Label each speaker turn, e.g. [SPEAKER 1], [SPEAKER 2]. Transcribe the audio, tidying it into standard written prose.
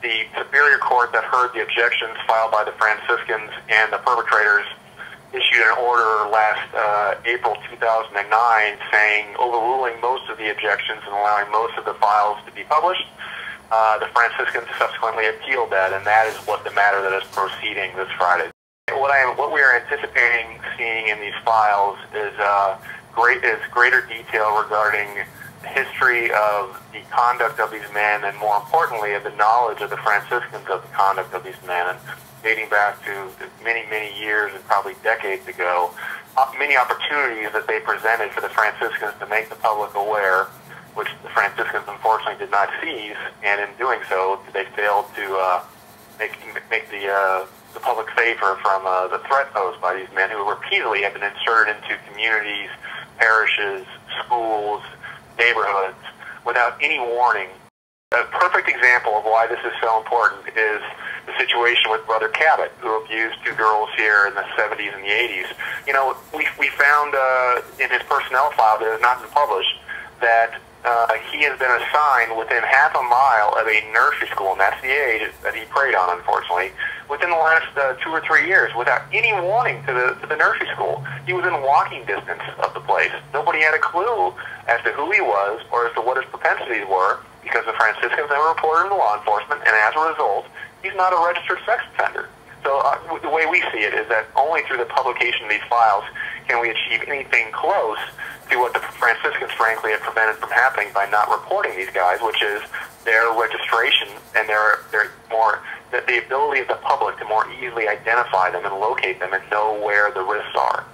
[SPEAKER 1] the Superior Court that heard the objections filed by the Franciscans and the perpetrators issued an order last April 2009 saying, overruling most of the objections and allowing most of the files to be published. The Franciscans subsequently appealed that, and that is what the matter that is proceeding this Friday. What we are anticipating seeing in these files is greater detail regarding the history of the conduct of these men, and more importantly, of the knowledge of the Franciscans of the conduct of these men, dating back to many, many years and probably decades ago. Many opportunities that they presented for the Franciscans to make the public aware, which the Franciscans unfortunately did not seize, and in doing so, they failed to make the public favor from the threat posed by these men who repeatedly have been inserted into communities, parishes, schools, neighborhoods without any warning. A perfect example of why this is so important is the situation with Brother Cabot, who abused two girls here in the 70s and the 80s. You know, we found in his personnel file that has not been published that he has been assigned within half a mile of a nursery school, and that's the age that he preyed on, unfortunately, within the last 2 or 3 years, without any warning to the nursery school. He was in walking distance of the place. Nobody had a clue as to who he was or as to what his propensities were, because the Franciscans never reported him to law enforcement, and as a result, he's not a registered sex offender. So the way we see it is that only through the publication of these files can we achieve anything close to what the Franciscans, frankly, have prevented from happening by not reporting these guys, which is their registration and the ability of the public to more easily identify them and locate them and know where the risks are.